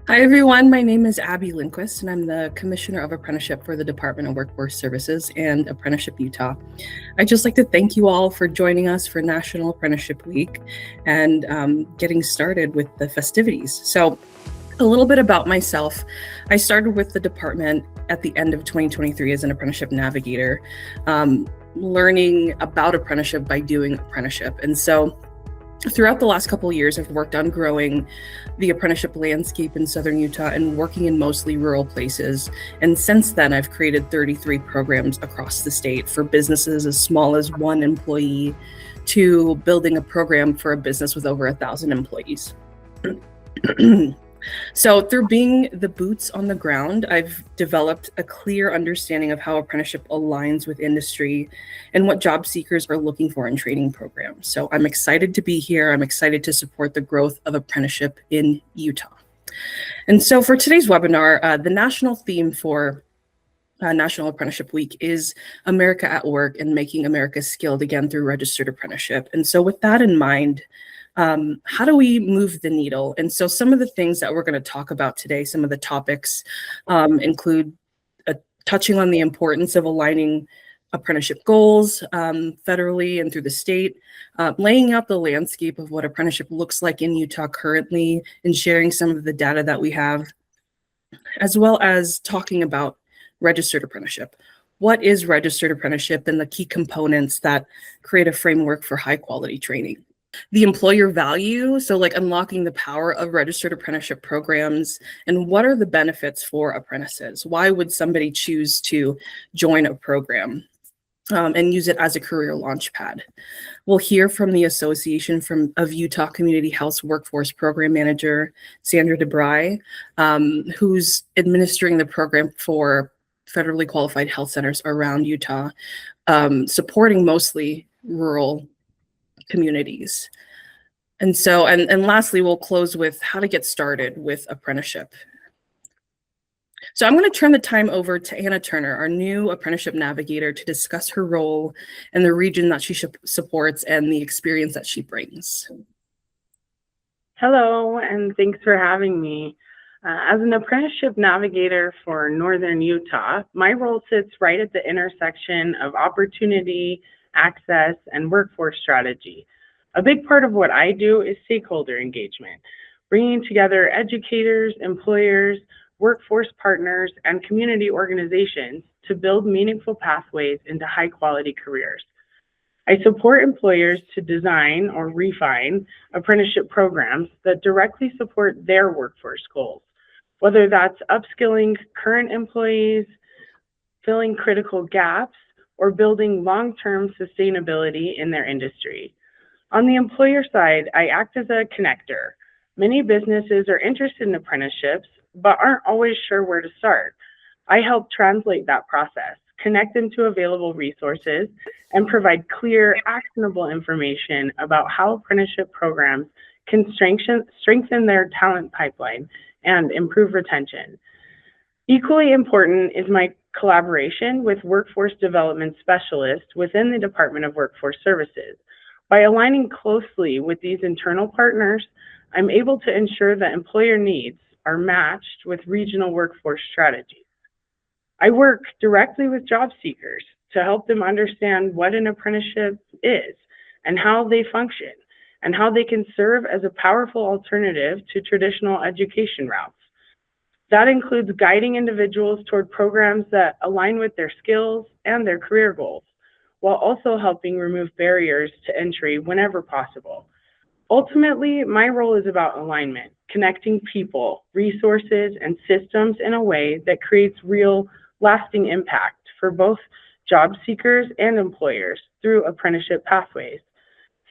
Hi, everyone. My name is Abby Lindquist, and I'm the Commissioner of Apprenticeship for the Department of Workforce Services and Apprenticeship Utah. I'd just like to thank you all for joining us for National Apprenticeship Week and getting started with the festivities. So, a little bit about myself. I started with the department at the end of 2023 as an apprenticeship navigator, learning about apprenticeship by doing apprenticeship. And so throughout the last couple of years, I've worked on growing the apprenticeship landscape in Southern Utah and working in mostly rural places. And since then, I've created 33 programs across the state for businesses as small as one employee to building a program for a business with over 1,000 employees. So through being the boots on the ground, I've developed a clear understanding of how apprenticeship aligns with industry and what job seekers are looking for in training programs. So I'm excited to be here. I'm excited to support the growth of apprenticeship in Utah. And so for today's webinar, the national theme for National Apprenticeship Week is America at Work and Making America Skilled Again through Registered Apprenticeship. And so with that in mind, how do we move the needle? And so some of the things that we're going to talk about today, some of the topics include touching on the importance of aligning apprenticeship goals federally and through the state, laying out the landscape of what apprenticeship looks like in Utah currently, and sharing some of the data that we have, as well as talking about registered apprenticeship. What is registered apprenticeship and the key components that create a framework for high quality training? The employer value, so like unlocking the power of registered apprenticeship programs, and what are the benefits for apprentices? Why would somebody choose to join a program and use it as a career launchpad? We'll hear from the Association of Utah Community Health Workforce Program Manager, Sandra DeBry, who's administering the program for federally qualified health centers around Utah, supporting mostly rural communities. And so, and lastly, we'll close with how to get started with apprenticeship. So I'm going to turn the time over to Anna Turner, our new apprenticeship navigator, to discuss her role and the region that she supports and the experience that she brings. Hello, and thanks for having me. As an apprenticeship navigator for Northern Utah, my role sits right at the intersection of opportunity, access, and workforce strategy. A big part of what I do is stakeholder engagement, bringing together educators, employers, workforce partners, and community organizations to build meaningful pathways into high-quality careers. I support employers to design or refine apprenticeship programs that directly support their workforce goals, whether that's upskilling current employees, filling critical gaps, or building long-term sustainability in their industry. On the employer side, I act as a connector. Many businesses are interested in apprenticeships, but aren't always sure where to start. I help translate that process, connect them to available resources, and provide clear, actionable information about how apprenticeship programs can strengthen their talent pipeline and improve retention. Equally important is my collaboration with workforce development specialists within the Department of Workforce Services. By aligning closely with these internal partners, I'm able to ensure that employer needs are matched with regional workforce strategies. I work directly with job seekers to help them understand what an apprenticeship is and how they function, and how they can serve as a powerful alternative to traditional education routes. That includes guiding individuals toward programs that align with their skills and their career goals, while also helping remove barriers to entry whenever possible. Ultimately, my role is about alignment, connecting people, resources, and systems in a way that creates real, lasting impact for both job seekers and employers through apprenticeship pathways.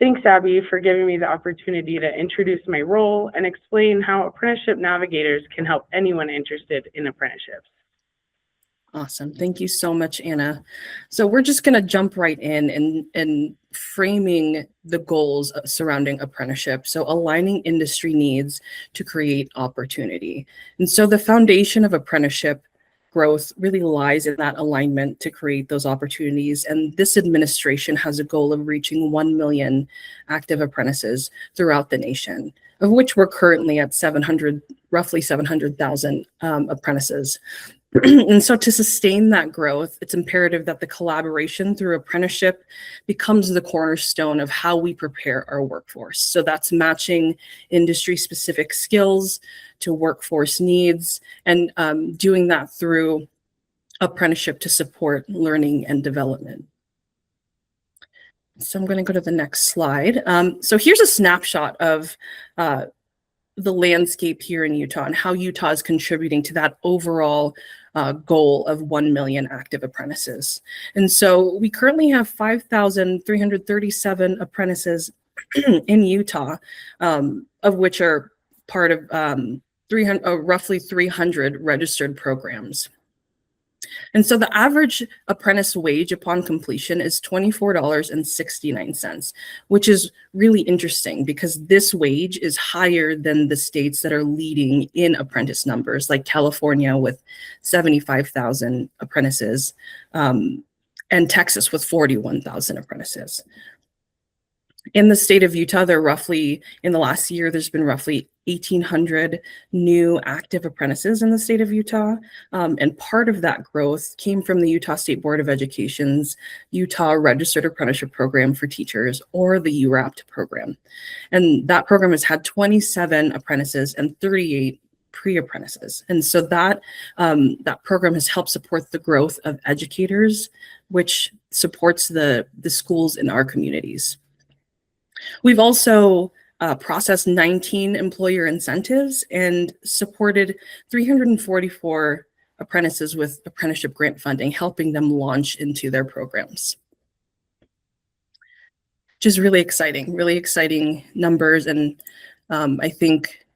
Thanks, Abby, for giving me the opportunity to introduce my role and explain how apprenticeship navigators can help anyone interested in apprenticeships. Awesome. Thank you so much, Anna. So we're just going to jump right in and framing the goals surrounding apprenticeship. So aligning industry needs to create opportunity. And so the foundation of apprenticeship growth really lies in that alignment to create those opportunities. And this administration has a goal of reaching 1 million active apprentices throughout the nation, of which we're currently at 700 roughly 700,000 apprentices. And so to sustain that growth, it's imperative that the collaboration through apprenticeship becomes the cornerstone of how we prepare our workforce. So that's matching industry-specific skills to workforce needs, and doing that through apprenticeship to support learning and development. So I'm going to go to the next slide. So here's a snapshot of the landscape here in Utah and how Utah is contributing to that overall goal of 1 million active apprentices. And so we currently have 5,337 apprentices in Utah, of which are part of roughly 300 registered programs. And so the average apprentice wage upon completion is $24.69, which is really interesting because this wage is higher than the states that are leading in apprentice numbers, like California with 75,000 apprentices, and Texas with 41,000 apprentices. In the state of Utah, in the last year, there's been roughly 1,800 new active apprentices in the state of Utah. And part of that growth came from the Utah State Board of Education's Utah Registered Apprenticeship Program for Teachers, or the URAPT program. And that program has had 27 apprentices and 38 pre-apprentices. And so that program has helped support the growth of educators, which supports the schools in our communities. We've also processed 19 employer incentives and supported 344 apprentices with apprenticeship grant funding, helping them launch into their programs, which is really exciting numbers. And I think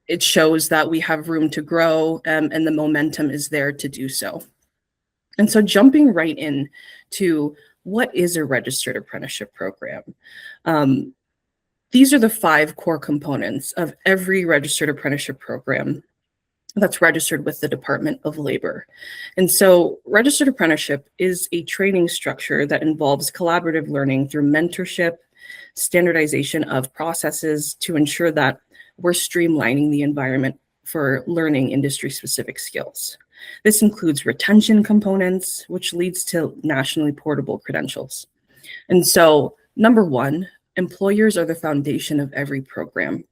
it shows that we have room to grow, and the momentum is there to do so. And so jumping right in to what is a registered apprenticeship program? These are the 5 core components of every registered apprenticeship program that's registered with the Department of Labor. And so registered apprenticeship is a training structure that involves collaborative learning through mentorship, standardization of processes to ensure that we're streamlining the environment for learning industry-specific skills. This includes retention components, which leads to nationally portable credentials. And so, number 1, employers are the foundation of every program.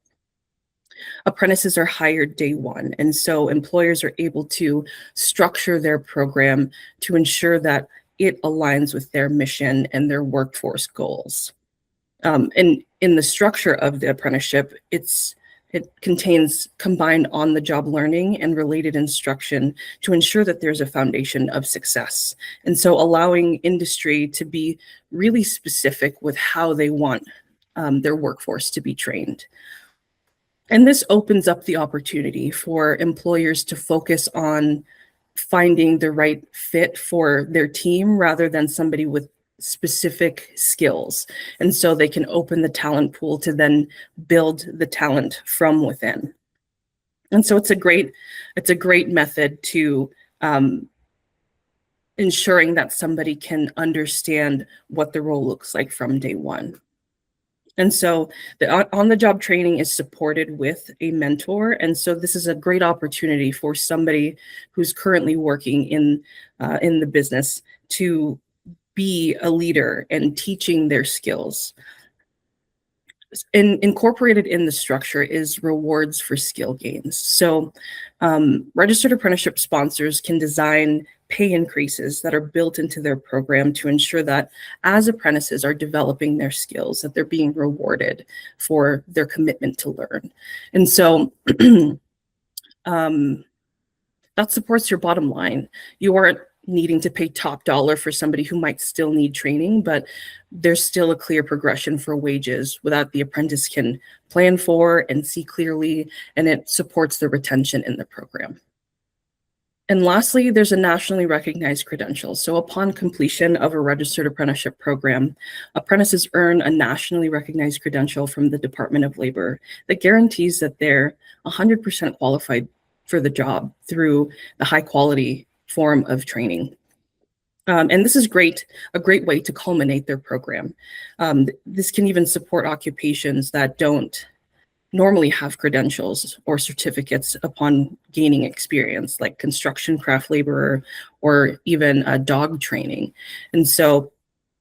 Apprentices are hired day 1, and so employers are able to structure their program to ensure that it aligns with their mission and their workforce goals. And in the structure of the apprenticeship, it contains combined on-the-job learning and related instruction to ensure that there's a foundation of success. And so allowing industry to be really specific with how they want their workforce to be trained. And this opens up the opportunity for employers to focus on finding the right fit for their team rather than somebody with specific skills. And so they can open the talent pool to then build the talent from within. And so it's a great method to ensuring that somebody can understand what the role looks like from day 1. And so the on-the-job training is supported with a mentor. And so this is a great opportunity for somebody who's currently working in the business to be a leader and teaching their skills. Incorporated in the structure is rewards for skill gains. So registered apprenticeship sponsors can design pay increases that are built into their program to ensure that as apprentices are developing their skills, that they're being rewarded for their commitment to learn. And so that supports your bottom line. You aren't needing to pay top dollar for somebody who might still need training, but there's still a clear progression for wages that the apprentice can plan for and see clearly, and it supports the retention in the program. And lastly, there's a nationally recognized credential. So upon completion of a registered apprenticeship program, apprentices earn a nationally recognized credential from the Department of Labor that guarantees that they're 100% qualified for the job through the high quality form of training. And this is a great way to culminate their program. This can even support occupations that don't normally have credentials or certificates upon gaining experience, like construction craft laborer or even dog training. And so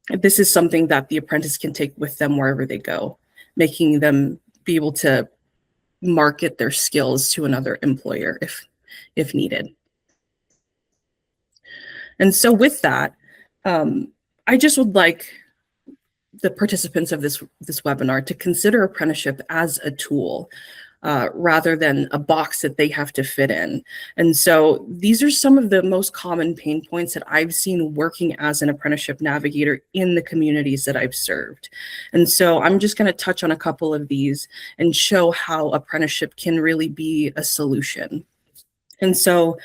this is something that the apprentice can take with them wherever they go, making them be able to market their skills to another employer if needed. And so with that, I just would like the participants of this webinar to consider apprenticeship as a tool rather than a box that they have to fit in. And so these are some of the most common pain points that I've seen working as an apprenticeship navigator in the communities that I've served. And so I'm just going to touch on a couple of these and show how apprenticeship can really be a solution. And so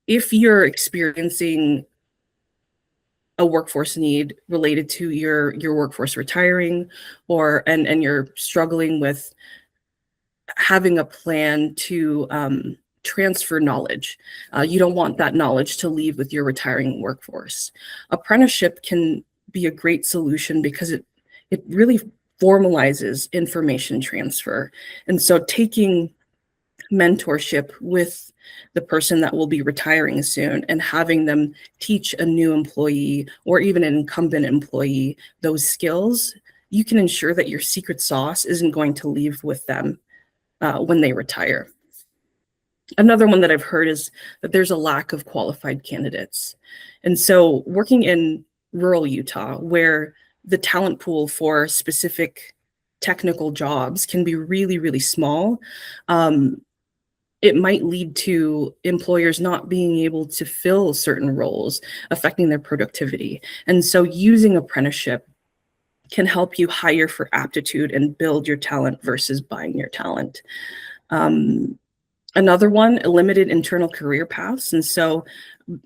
if you're experiencing a workforce need related to your workforce retiring, or and you're struggling with having a plan to transfer knowledge. You don't want that knowledge to leave with your retiring workforce. Apprenticeship can be a great solution because it really formalizes information transfer. And so taking mentorship with the person that will be retiring soon and having them teach a new employee or even an incumbent employee those skills, you can ensure that your secret sauce isn't going to leave with them when they retire. Another one that I've heard is that there's a lack of qualified candidates. And so working in rural Utah, where the talent pool for specific technical jobs can be really, really small, it might lead to employers not being able to fill certain roles, affecting their productivity. And so using apprenticeship can help you hire for aptitude and build your talent versus buying your talent. Another one, limited internal career paths. And so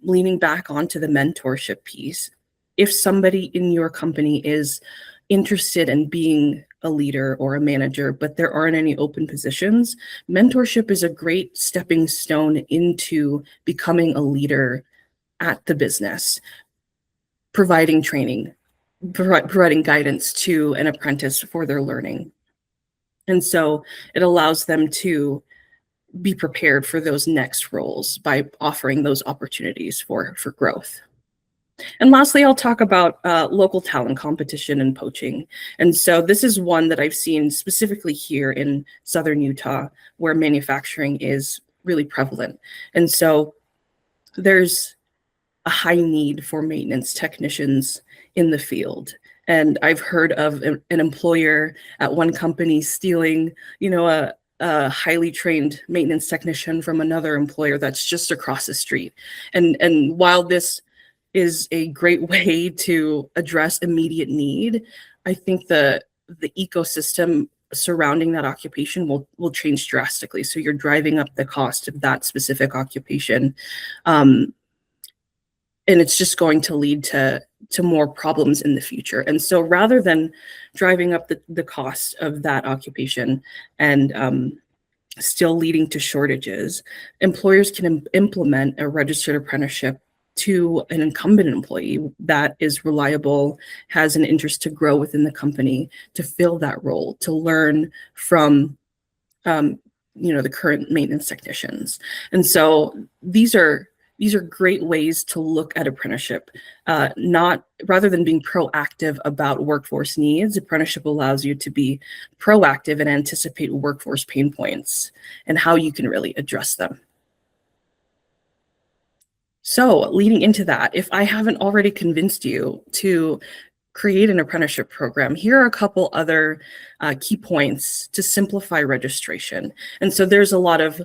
leaning back onto the mentorship piece, if somebody in your company is interested in being a leader or a manager, but there aren't any open positions, mentorship is a great stepping stone into becoming a leader at the business, providing training, providing guidance to an apprentice for their learning. And so it allows them to be prepared for those next roles by offering those opportunities for growth. And lastly, I'll talk about local talent competition and poaching. And so this is one that I've seen specifically here in Southern Utah, where manufacturing is really prevalent. And so there's a high need for maintenance technicians in the field. And I've heard of an employer at one company stealing, a highly trained maintenance technician from another employer that's just across the street. And while this is a great way to address immediate need, I think the ecosystem surrounding that occupation will change drastically. So you're driving up the cost of that specific occupation. And it's just going to lead to more problems in the future. And so rather than driving up the cost of that occupation and still leading to shortages, employers can implement a registered apprenticeship to an incumbent employee that is reliable, has an interest to grow within the company, to fill that role, to learn from the current maintenance technicians. And so these are great ways to look at apprenticeship. Not rather than being proactive about workforce needs, apprenticeship allows you to be proactive and anticipate workforce pain points and how you can really address them. So leading into that, if I haven't already convinced you to create an apprenticeship program, here are a couple other key points to simplify registration. And so there's a lot of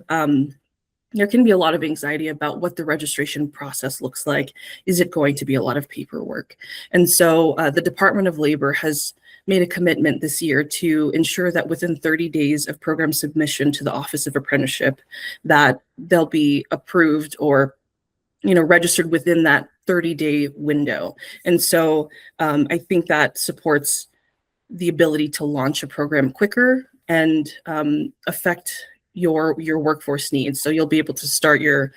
there can be a lot of anxiety about what the registration process looks like. Is it going to be a lot of paperwork? And so the Department of Labor has made a commitment this year to ensure that within 30 days of program submission to the Office of Apprenticeship, that they'll be approved or registered within that 30-day window. And so I think that supports the ability to launch a program quicker and affect your workforce needs. So you'll be able to start your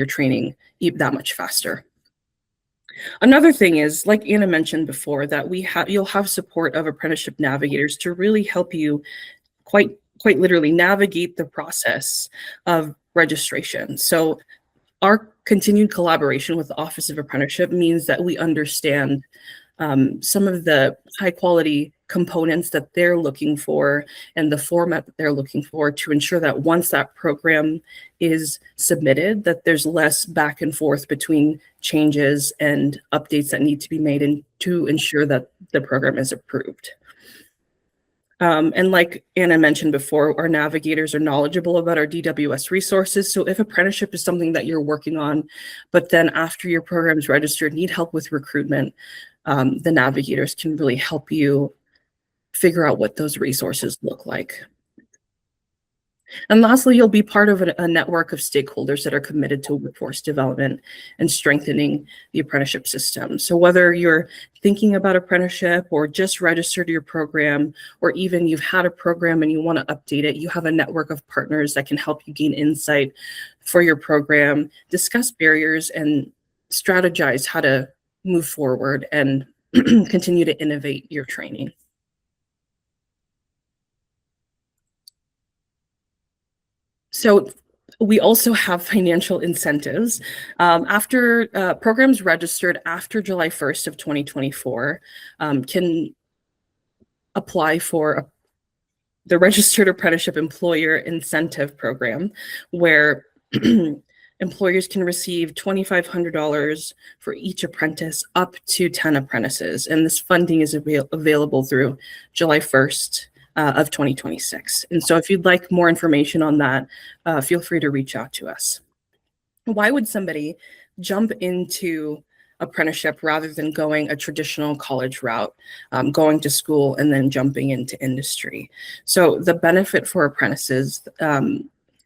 training that much faster. Another thing is, like Anna mentioned before, that you'll have support of apprenticeship navigators to really help you quite literally navigate the process of registration. So our continued collaboration with the Office of Apprenticeship means that we understand some of the high quality components that they're looking for and the format that they're looking for to ensure that once that program is submitted, that there's less back and forth between changes and updates that need to be made and to ensure that the program is approved. And like Anna mentioned before, our navigators are knowledgeable about our DWS resources. So if apprenticeship is something that you're working on, but then after your program is registered, need help with recruitment, the navigators can really help you figure out what those resources look like. And lastly, you'll be part of a network of stakeholders that are committed to workforce development and strengthening the apprenticeship system. So whether you're thinking about apprenticeship or just registered your program, or even you've had a program and you want to update it, you have a network of partners that can help you gain insight for your program, discuss barriers, and strategize how to move forward and continue to innovate your training. So we also have financial incentives. After programs registered after July 1st of 2024 can apply for the Registered Apprenticeship Employer Incentive Program, where employers can receive $2,500 for each apprentice up to 10 apprentices. And this funding is available through July 1st of 2026. And so if you'd like more information on that, feel free to reach out to us. Why would somebody jump into apprenticeship rather than going a traditional college route, going to school and then jumping into industry? So the benefit for apprentices,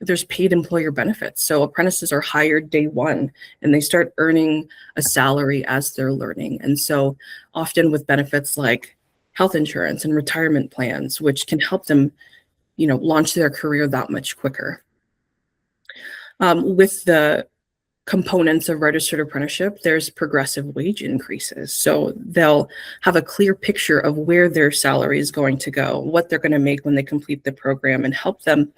there's paid employer benefits. So apprentices are hired day one and they start earning a salary as they're learning. And so often with benefits like health insurance and retirement plans, which can help them, launch their career that much quicker. With the components of registered apprenticeship, there's progressive wage increases. So they'll have a clear picture of where their salary is going to go, what they're going to make when they complete the program, and help them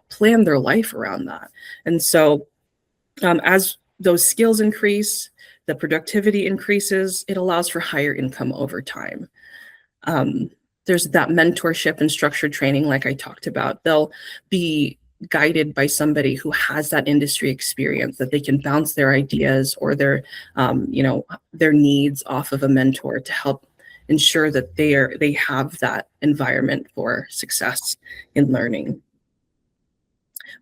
plan their life around that. And so as those skills increase, the productivity increases, it allows for higher income over time. There's that mentorship and structured training, like I talked about. They'll be guided by somebody who has that industry experience, that they can bounce their ideas or their needs off of a mentor to help ensure that they have that environment for success in learning.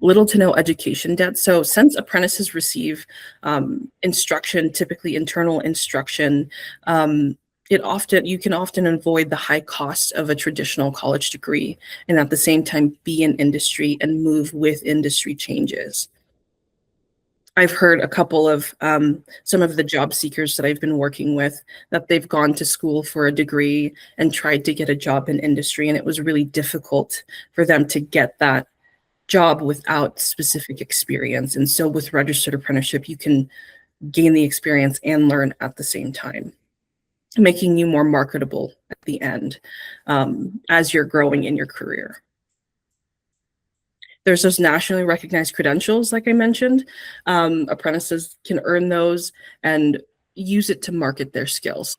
Little to no education debt. So since apprentices receive instruction, typically internal instruction, you can often avoid the high cost of a traditional college degree and at the same time be in industry and move with industry changes. I've heard a couple of some of the job seekers that I've been working with that they've gone to school for a degree and tried to get a job in industry, and it was really difficult for them to get that job without specific experience. And so with registered apprenticeship, you can gain the experience and learn at the same time, making you more marketable at the end as you're growing in your career. There's those nationally recognized credentials, like I mentioned. Apprentices can earn those and use it to market their skills.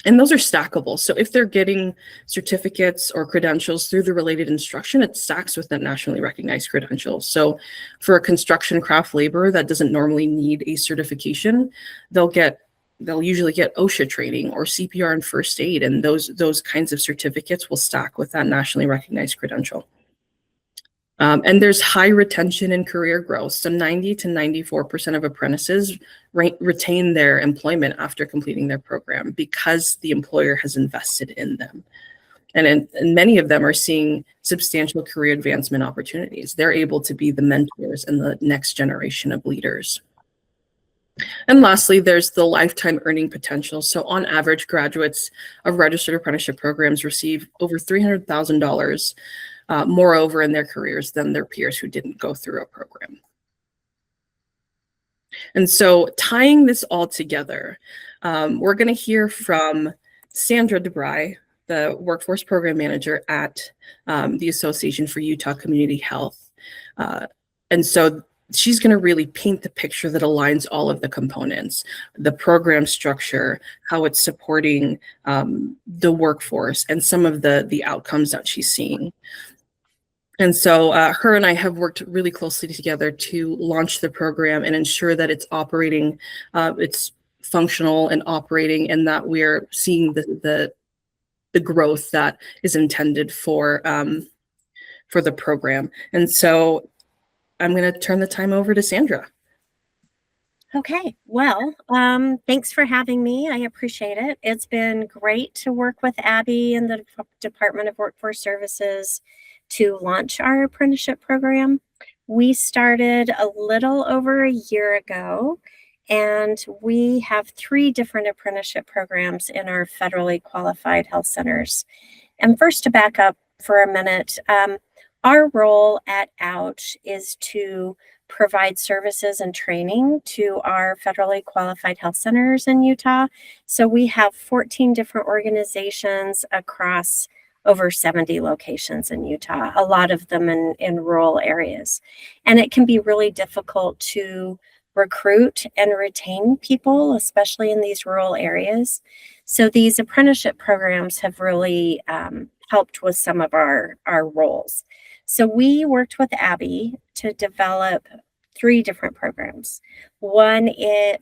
And those are stackable. So if they're getting certificates or credentials through the related instruction, it stacks with that nationally recognized credential. So for a construction craft laborer that doesn't normally need a certification, they'll usually get OSHA training or CPR and first aid, and those kinds of certificates will stack with that nationally recognized credential. And there's high retention and career growth. So 90 to 94% of apprentices retain their employment after completing their program because the employer has invested in them. And many of them are seeing substantial career advancement opportunities. They're able to be the mentors and the next generation of leaders. And lastly, there's the lifetime earning potential. So on average, graduates of registered apprenticeship programs receive over $300,000 moreover in their careers than their peers who didn't go through a program. And so tying this all together, we're going to hear from Sandra DeBry, the workforce program manager at the Association for Utah Community Health. And so she's going to really paint the picture that aligns all of the components, the program structure, how it's supporting the workforce, and some of the outcomes that she's seeing. And so her and I have worked really closely together to launch the program and ensure that it's operating, it's functional and operating, and that we're seeing the growth that is intended for the program. And so I'm going to turn the time over to Sandra. Okay, well, thanks for having me. I appreciate it. It's been great to work with Abby and the Department of Workforce Services to launch our apprenticeship program. We started a little over a year ago, and we have 3 different apprenticeship programs in our federally qualified health centers. And first, to back up for a minute, our role at OUCH is to provide services and training to our federally qualified health centers in Utah. So we have 14 different organizations across over 70 locations in Utah, a lot of them in rural areas. And it can be really difficult to recruit and retain people, especially in these rural areas. So these apprenticeship programs have really helped with some of our roles. So we worked with Abby to develop 3 different programs. One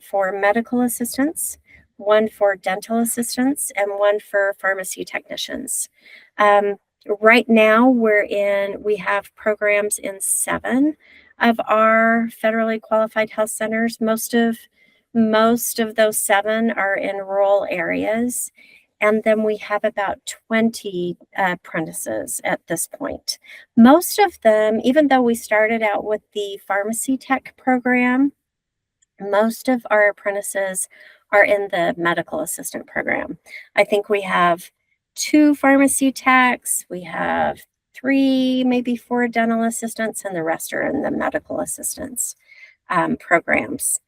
for medical assistants, one for dental assistants, and one for pharmacy technicians. Right now we have programs in 7 of our federally qualified health centers. Most of those 7 are in rural areas. And then we have about 20 apprentices at this point. Most of them, even though we started out with the pharmacy tech program, most of our apprentices are in the medical assistant program. I think we have 2 pharmacy techs, we have 3, maybe 4 dental assistants, and the rest are in the medical assistants programs.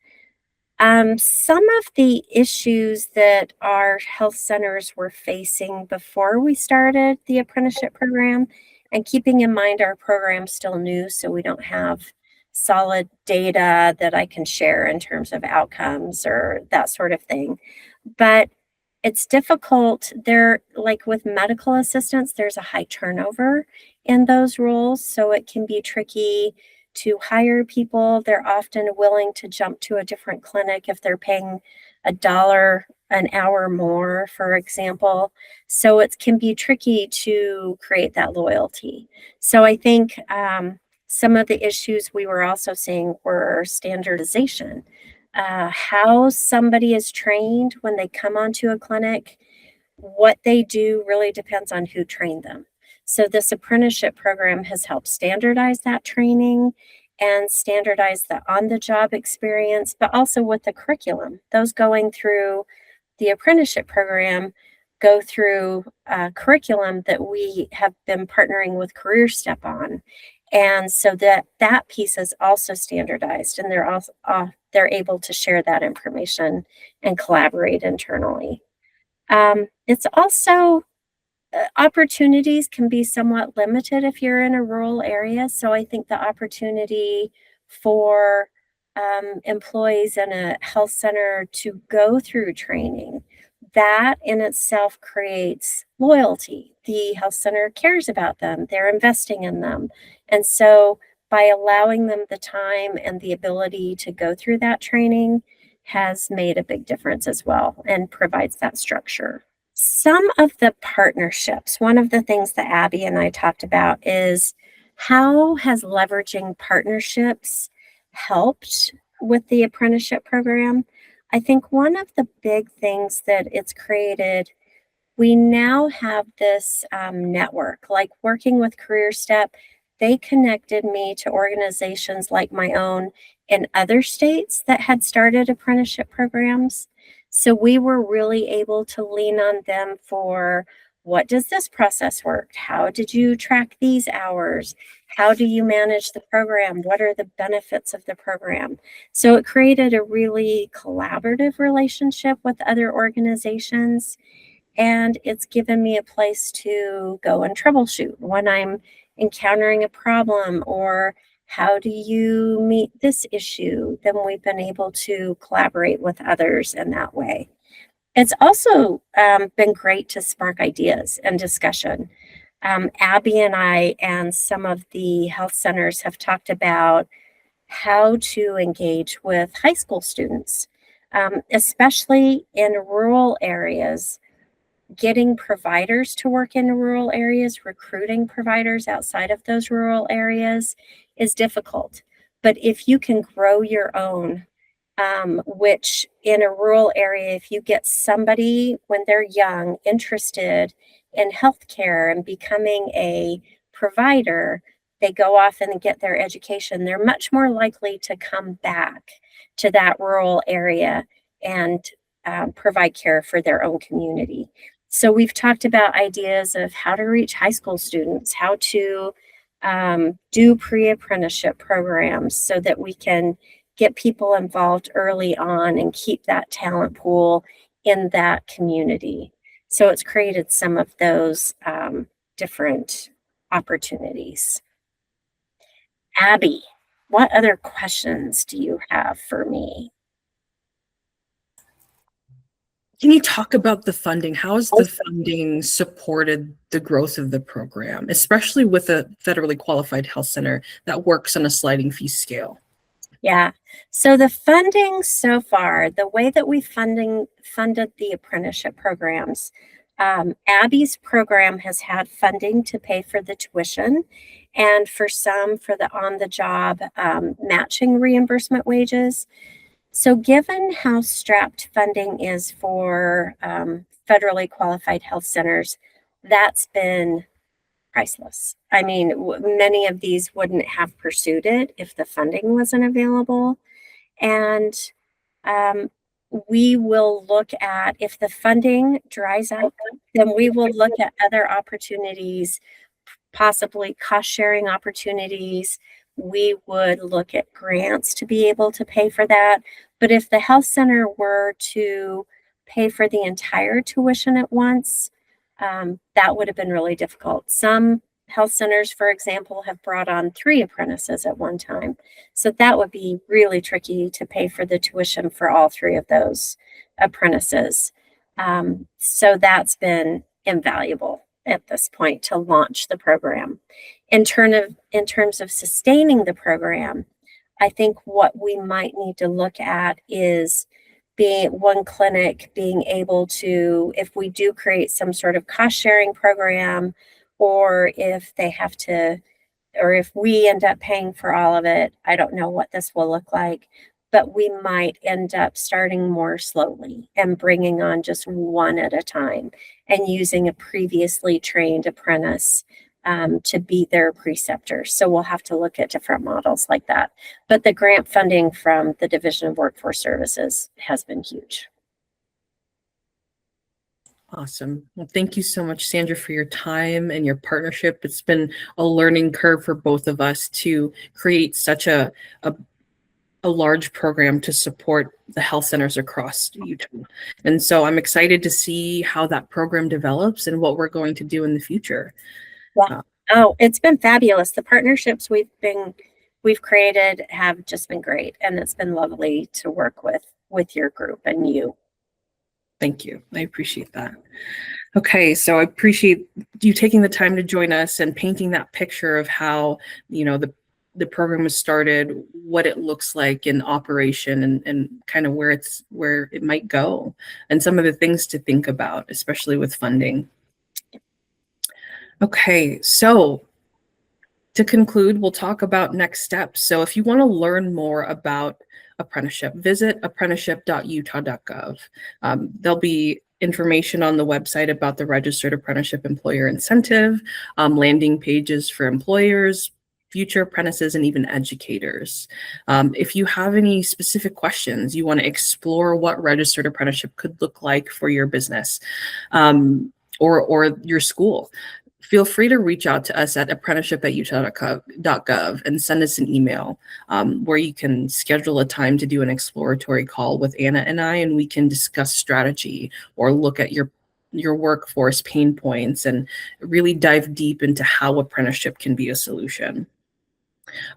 Some of the issues that our health centers were facing before we started the apprenticeship program, and keeping in mind our program's still new, so we don't have solid data that I can share in terms of outcomes or that sort of thing. But it's difficult there, like with medical assistants, there's a high turnover in those roles, so it can be tricky to hire people. They're often willing to jump to a different clinic if they're paying $1 an hour more, for example. So it can be tricky to create that loyalty. So I think some of the issues we were also seeing were standardization. How somebody is trained when they come onto a clinic, what they do really depends on who trained them. So this apprenticeship program has helped standardize that training and standardize the on-the-job experience, but also with the curriculum. Those going through the apprenticeship program go through a curriculum that we have been partnering with Career Step on. And so that piece is also standardized, and they're able to share that information and collaborate internally. It's also opportunities can be somewhat limited if you're in a rural area. So I think the opportunity for employees in a health center to go through training, that in itself creates loyalty. The health center cares about them, they're investing in them. And so by allowing them the time and the ability to go through that training has made a big difference as well and provides that structure. Some of the partnerships, one of the things that Abby and I talked about is how has leveraging partnerships helped with the apprenticeship program? I think one of the big things that it's created, we now have this network, like working with Career Step. They connected me to organizations like my own in other states that had started apprenticeship programs. So we were really able to lean on them for, what does this process work? How did you track these hours? How do you manage the program? What are the benefits of the program? So it created a really collaborative relationship with other organizations. and it's given me a place to go and troubleshoot when I'm encountering a problem, or how do you meet this issue? Then we've been able to collaborate with others in that way. It's also been great to spark ideas and discussion. Abby and I and some of the health centers have talked about how to engage with high school students, especially in rural areas. Getting providers to work in rural areas, recruiting providers outside of those rural areas is difficult. But if you can grow your own, which in a rural area, if you get somebody when they're young interested in healthcare and becoming a provider, they go off and get their education, they're much more likely to come back to that rural area and provide care for their own community. So we've talked about ideas of how to reach high school students, how to do pre-apprenticeship programs so that we can get people involved early on and keep that talent pool in that community. So it's created some of those different opportunities. Abby, what other questions do you have for me? Can you talk about the funding? How has the funding supported the growth of the program, especially with a federally qualified health center that works on a sliding fee scale? Yeah. So the funding so far, the way that we funded the apprenticeship programs, Abby's program has had funding to pay for the tuition, and for some for the on-the-job matching reimbursement wages. So given how strapped funding is for federally qualified health centers, that's been priceless. I mean, many of these wouldn't have pursued it if the funding wasn't available. And we will look at, if the funding dries up, then we will look at other opportunities, possibly cost sharing opportunities. We would look at grants to be able to pay for that. But if the health center were to pay for the entire tuition at once, that would have been really difficult. Some health centers, for example, have brought on 3 apprentices at one time. So that would be really tricky to pay for the tuition for all 3 of those apprentices. So that's been invaluable at this point to launch the program. In terms of sustaining the program, I think what we might need to look at is being one clinic being able to, if we do create some sort of cost sharing program, or if they have to, or if we end up paying for all of it, I don't know what this will look like, but we might end up starting more slowly and bringing on just one at a time and using a previously trained apprentice to be their preceptor. So we'll have to look at different models like that. But the grant funding from the Division of Workforce Services has been huge. Awesome. Well, thank you so much, Sandra, for your time and your partnership. It's been a learning curve for both of us to create such a large program to support the health centers across Utah. And so I'm excited to see how that program develops and what we're going to do in the future. Yeah. Oh, it's been fabulous. The partnerships we've created have just been great, and it's been lovely to work with your group and you. Thank you. I appreciate that. Okay, so I appreciate you taking the time to join us and painting that picture of how, the program was started, what it looks like in operation, and kind of where it might go, and some of the things to think about, especially with funding. Okay, so to conclude, we'll talk about next steps. So if you want to learn more about apprenticeship, visit apprenticeship.utah.gov. There'll be information on the website about the Registered Apprenticeship Employer Incentive, landing pages for employers, future apprentices, and even educators. If you have any specific questions, you want to explore what registered apprenticeship could look like for your business or your school, feel free to reach out to us at apprenticeship@utah.gov and send us an email where you can schedule a time to do an exploratory call with Anna and I, and we can discuss strategy or look at your your workforce pain points and really dive deep into how apprenticeship can be a solution.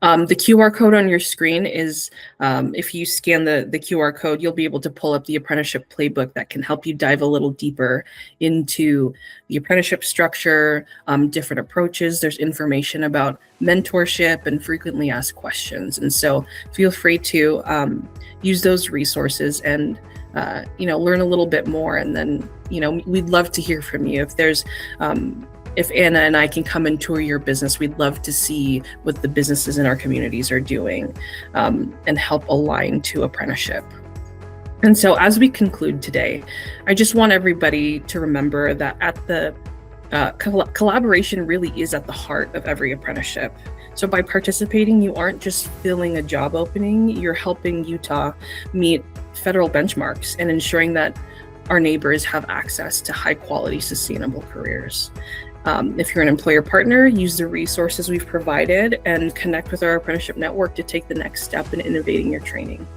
The QR code on your screen is, if you scan the QR code, you'll be able to pull up the apprenticeship playbook that can help you dive a little deeper into the apprenticeship structure, different approaches. There's information about mentorship and frequently asked questions. And so feel free to use those resources and learn a little bit more. And then, we'd love to hear from you. If Anna and I can come and tour your business, we'd love to see what the businesses in our communities are doing and help align to apprenticeship. And so as we conclude today, I just want everybody to remember that collaboration really is at the heart of every apprenticeship. So by participating, you aren't just filling a job opening, you're helping Utah meet federal benchmarks and ensuring that our neighbors have access to high quality, sustainable careers. If you're an employer partner, use the resources we've provided and connect with our apprenticeship network to take the next step in innovating your training.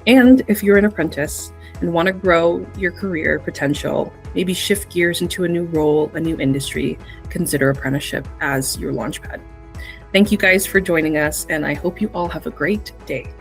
And if you're an apprentice and want to grow your career potential, maybe shift gears into a new role, a new industry, consider apprenticeship as your launchpad. Thank you guys for joining us, and I hope you all have a great day.